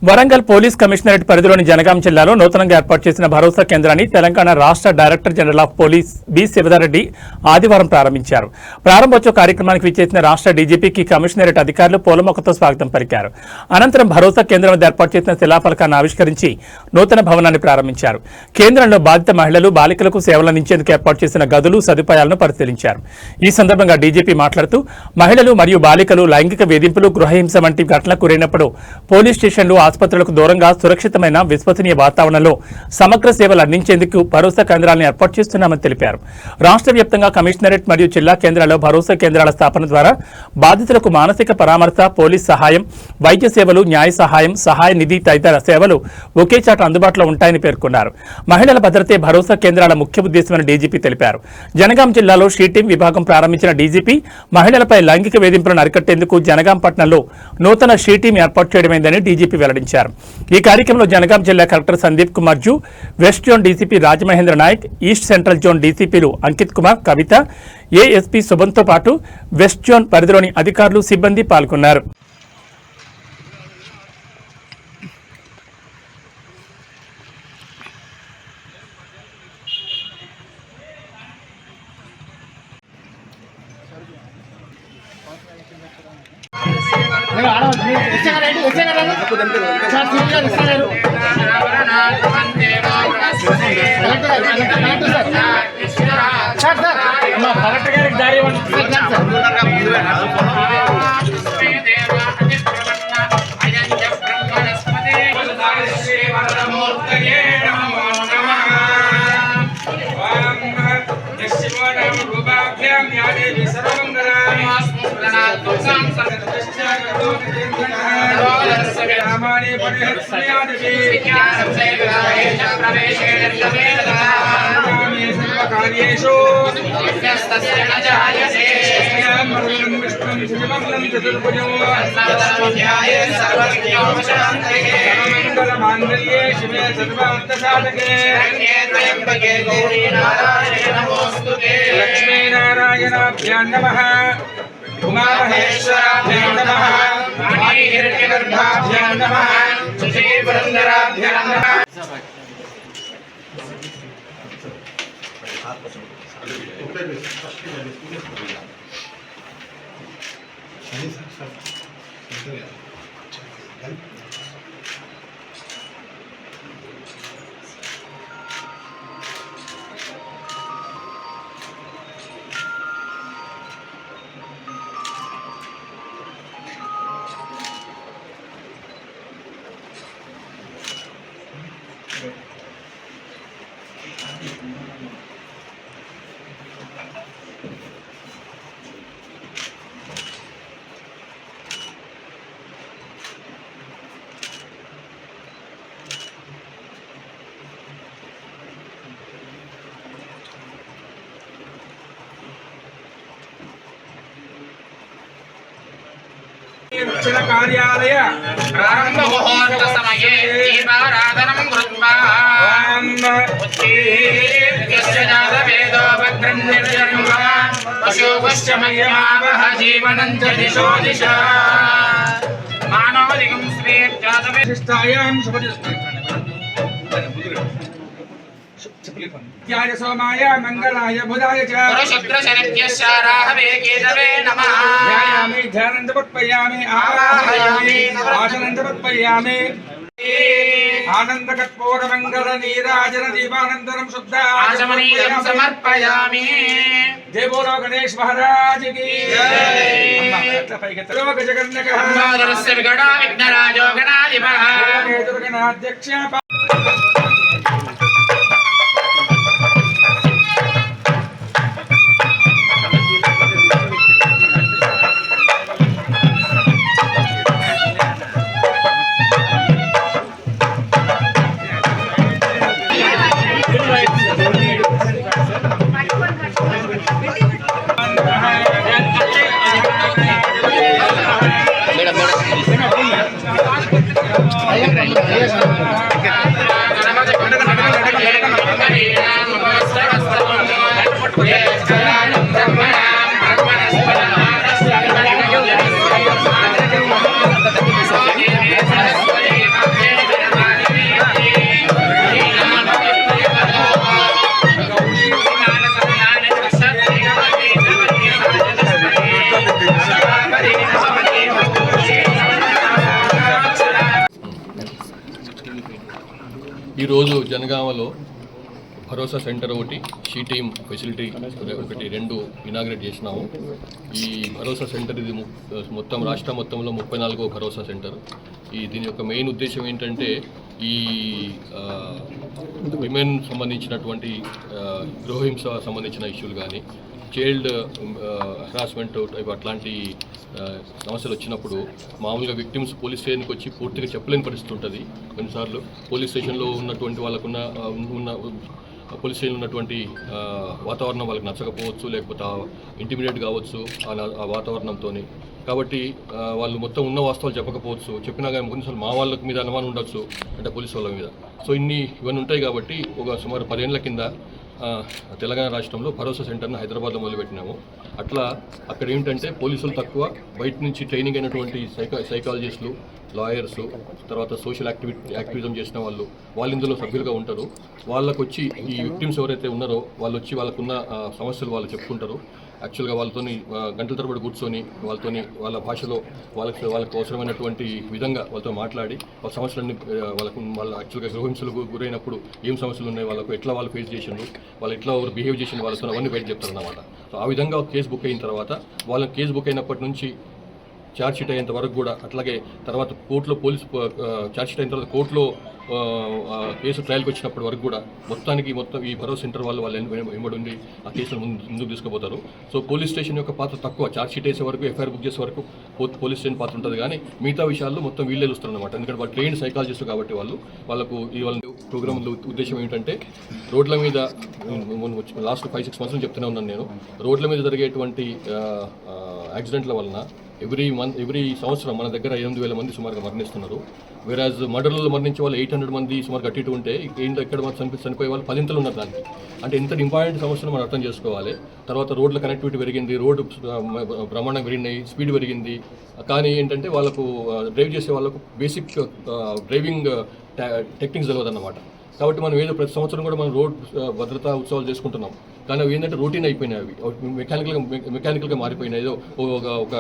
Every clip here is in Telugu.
వరంగల్ పోలీస్ కమిషనరేట్ పరిధిలోని జనగాం జిల్లాలో నూతనంగా ఏర్పాటు చేసిన భరోసా కేంద్రాన్ని తెలంగాణ రాష్ట్ర director general of police B Shivadhar Reddy ఆదివారం ప్రారంభించారు. ప్రారంభోత్సవ కార్యక్రమానికి విచ్చేసిన రాష్ట్ర డీజీపీకి కమిషనరేట్ అధికారులు పూలమొక్కతో స్వాగతం పలికారు. అనంతరం భరోసా కేంద్రం వద్ద ఏర్పాటు చేసిన శిలాఫలకాన్ని ఆవిష్కరించి నూతన భవనాన్ని ప్రారంభించారు. కేంద్రంలో బాధిత మహిళలు బాలికలకు సేవలందించేందుకు ఏర్పాటు చేసిన గదులు సదుపాయాలను పరిశీలించారు. ఈ సందర్భంగా డీజీపీ మాట్లాడుతూ మహిళలు మరియు బాలికలు లైంగిక వేధింపులు, గృహహింస వంటి ఘటనలకు గురైనప్పుడు పోలీస్ స్టేషన్లు, ఆసుపత్రులకు దూరంగా సురక్షితమైన విశ్వసనీయ వాతావరణంలో సమగ్ర సేవలు అందించేందుకు భరోసా కేంద్రాలను ఏర్పాటు చేస్తున్నామని తెలిపారు. రాష్ట్ర వ్యాప్తంగా కమిషనరేట్ మరియు జిల్లా కేంద్రాల్లో భరోసా కేంద్రాల స్థాపన ద్వారా బాధితులకు మానసిక పరామర్శ, పోలీస్ సహాయం, వైద్య సేవలు, న్యాయ సహాయం, సహాయ నిధి తదితర సేవలు ఒకే చాట అందుబాటులో ఉంటాయని పేర్కొన్నారు. మహిళల భద్రతే భరోసా కేంద్రాల ముఖ్య ఉద్దేశమని డీజీపీ తెలిపారు. జనగాం జిల్లాలో షీటీం విభాగం ప్రారంభించిన డీజీపీ మహిళలపై లైంగిక వేధింపులను అరికట్టేందుకు జనగాం పట్టణంలో నూతన షీటీం ఏర్పాటు చేయడమైందని డీజీపీ వెల్లడించారు. ఈ కార్యక్రమంలో జనగాం జిల్లా కలెక్టర్ సందీప్ కుమార్ జూ, west zone DCP Rajamahendra Nayak, east central zone డీసీపీలు అంకిత్ కుమార్, కవిత, ఏఎస్పీ శుభంతో పాటు వెస్ట్ జోన్ పరిధిలోని అధికారులు, సిబ్బంది పాల్గొన్నారు. लक्ष्मीनारायणाभ्यां नमः, उमामहेश्वराभ्यां नमः, हिरण्यगर्भाभ्यां नमः, श्रीपुरन्दराभ्यां नमः. कार्यालय प्रारंभ मुहूर्त समये दीपाराधनं कृत्वा यस्य जातवेदो भद्रन्निर्जन्म पशुपश्च मह्यमावह जीवनं च दिशो दिशा मानवदिगं श्रीर्जातवेदिष्ठायां शुभदिष्ठाय सोमाय मंगलाय बुधाय च शुक्रशनिभ्यश्चाराहवे केतवे नमः ध्यायामि ध्यानं समर्पयामि आवाहयामि आसनं समर्पयामि आनंदकर्पूर मंगल नीराजन दीपानंदनं शुद्ध आचमनीयं समर्पयामि। जय बोलो गणेश महाराज की जय। लोक जगन्नाथ हनुमानस्य विघ्ना विघ्नराजो गणाधिपः दुर्गणाध्यक्ष ఈరోజు జనగామలో భరోసా సెంటర్ ఒకటి, షీ టీమ్ ఫెసిలిటీ ఒకటి, 2 ఇనాగ్రేట్ చేసినాము. ఈ భరోసా సెంటర్ ఇది మొత్తం రాష్ట్ర మొత్తంలో 34వ భరోసా సెంటర్. దీని యొక్క మెయిన్ ఉద్దేశం ఏంటంటే ఈ విమెన్ సంబంధించినటువంటి గృహహింస సంబంధించిన ఇష్యూలు కానీ, చైల్డ్ హెరాస్మెంట్ అట్లాంటి సమస్యలు వచ్చినప్పుడు మామూలుగా విక్టిమ్స్ పోలీస్ స్టేషన్కి వచ్చి పూర్తిగా చెప్పలేని పరిస్థితి ఉంటుంది. కొన్నిసార్లు పోలీస్ స్టేషన్లో ఉన్నటువంటి వాళ్ళకున్న పోలీస్ స్టేషన్లో ఉన్నటువంటి వాతావరణం వాళ్ళకి నచ్చకపోవచ్చు, లేకపోతే ఇంటిమిడియేట్ కావచ్చు ఆ వాతావరణంతో. కాబట్టి వాళ్ళు మొత్తం ఉన్న వాస్తవాలు చెప్పకపోవచ్చు, చెప్పినా కానీ కొన్నిసార్లు మా వాళ్ళకి మీద అనుమానం ఉండొచ్చు, అంటే పోలీసు వాళ్ళ మీద. సో ఇవన్నీ ఉంటాయి. కాబట్టి ఒక సుమారు 10 ఏళ్ల కింద తెలంగాణ రాష్ట్రంలో భరోసా సెంటర్ను హైదరాబాద్లో మొదలుపెట్టినాము. అట్లా అక్కడ ఏంటంటే పోలీసులు తక్కువ, బయట నుంచి ట్రైనింగ్ అయినటువంటి సైకాలజిస్టులు, లాయర్స్, తర్వాత సోషల్ యాక్టివిజం చేసిన వాళ్ళు ఇందులో సభ్యులుగా ఉంటారు. వాళ్ళకు వచ్చి ఈ విక్టిమ్స్ ఎవరైతే ఉన్నారో వాళ్ళు వచ్చి వాళ్ళకున్న సమస్యలు వాళ్ళు చెప్పుకుంటారు. యాక్చువల్గా వాళ్ళతోని గంటల తరబడి కూర్చొని వాళ్ళతోని వాళ్ళ భాషలో వాళ్ళకి అవసరమైనటువంటి విధంగా వాళ్ళతో మాట్లాడి వాళ్ళ సమస్యలన్నీ వాళ్ళ యాక్చువల్గా గృహహింసలకు గురైనప్పుడు ఏం సమస్యలు ఉన్నాయి, వాళ్ళకు ఎట్లా వాళ్ళు ఫేస్ చేసిండ్రు, వాళ్ళు ఎట్లా బిహేవ్ చేసిండ్రు, వాళ్ళతో అవన్నీ బయట చెప్తారన్నమాట. సో ఆ విధంగా కేసు బుక్ అయిన తర్వాత వాళ్ళకి కేసు బుక్ అయినప్పటి నుంచి ఛార్జ్ షీట్ అయ్యేంత వరకు కూడా, అట్లాగే తర్వాత కోర్టులో ఛార్జ్ షీట్ అయిన తర్వాత కోర్టులో కేసు ట్రయల్కి వచ్చినప్పటి వరకు కూడా మొత్తం ఈ భరోసా సెంటర్ వాళ్ళు వెంబడి ఉండి ఆ కేసులు ముందుకు తీసుకుపోతారు. సో పోలీస్ స్టేషన్ యొక్క పాత్ర తక్కువ. ఛార్జ్ షీట్ వేసే వరకు, ఎఫ్ఐఆర్ బుక్ చేసే వరకు పోలీస్ స్టేషన్ పాత్ర ఉంటుంది. కానీ మిగతా విషయాల్లో మొత్తం వీళ్ళే చూస్తారు అనమాట. ఎందుకంటే వాళ్ళు ట్రైన్డ్ సైకాలజిస్ట్ కాబట్టి వాళ్ళకు వాళ్ళ ప్రోగ్రామ్ ఉద్దేశం ఏంటంటే రోడ్ల మీద లాస్ట్ 5-6 మంత్స్ చెప్తూనే ఉన్నాను నేను, రోడ్ల మీద జరిగేటువంటి యాక్సిడెంట్ల వలన ఎవ్రీ సంవత్సరం మన దగ్గర 8,000 మంది సుమారుగా మరణిస్తున్నారు. వేరాజ్ మర్డర్లలో మరణించే వాళ్ళు 800 మంది సుమారు కట్టిట్టు ఉంటే ఎక్కడ చనిపోయే వాళ్ళు 10 ఉన్నారు దానికి. అంటే ఎంత ఇంపార్టెంట్ సమస్యను మనం అర్థం చేసుకోవాలి. తర్వాత రోడ్ల కనెక్టివిటీ పెరిగింది, రోడ్డు బ్రహ్మాండంగా పెరిగినాయి, స్పీడ్ పెరిగింది. కానీ ఏంటంటే వాళ్ళకు డ్రైవ్ చేసే వాళ్ళకు బేసిక్ డ్రైవింగ్ టెక్నిక్స్ తెలియదన్నమాట. కాబట్టి మనం ఏదో ప్రతి సంవత్సరం కూడా మనం రోడ్ భద్రతా ఉత్సవాలు చేసుకుంటున్నాం. కానీ అవి ఏంటంటే రొటీన్ అయిపోయినాయి, అవి మెకానికల్గా మారిపోయినాయి. ఏదో ఒక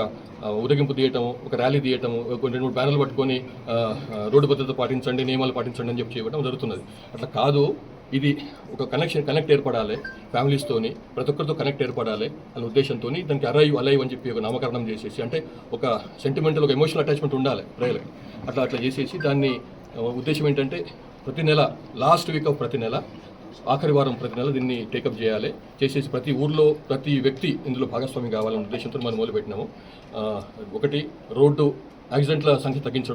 ఊరేగింపు తీయటము, ఒక ర్యాలీ తీయటము, 2-3 బ్యానర్లు పట్టుకొని రోడ్డు భద్రత పాటించండి, నియమాలు పాటించండి అని చెప్పి చేయడం జరుగుతున్నది. అట్లా కాదు. ఇది ఒక కనెక్ట్ ఏర్పడాలి ఫ్యామిలీస్తోని, ప్రతి ఒక్కరితో కనెక్ట్ ఏర్పడాలి అనే ఉద్దేశంతో దానికి అలైవ్ అని చెప్పి ఒక నామకరణం చేసేసి, అంటే ఒక సెంటిమెంటల్, ఒక ఎమోషనల్ అటాచ్మెంట్ ఉండాలి ప్రజలకి. అట్లా చేసేసి దాన్ని ఉద్దేశం ఏంటంటే ప్రతి నెల లాస్ట్ వీక్ ఆఫ్ ప్రతి నెల, ఆఖరి వారం ప్రతి నెల దీన్ని టేకప్ చేసేసి ప్రతి ఊర్లో ప్రతి వ్యక్తి ఇందులో భాగస్వామి కావాలనే ఉద్దేశంతో మనం మొదలుపెట్టినాము. ఒకటి, రోడ్డు యాక్సిడెంట్ల సంఖ్య తగ్గించడం.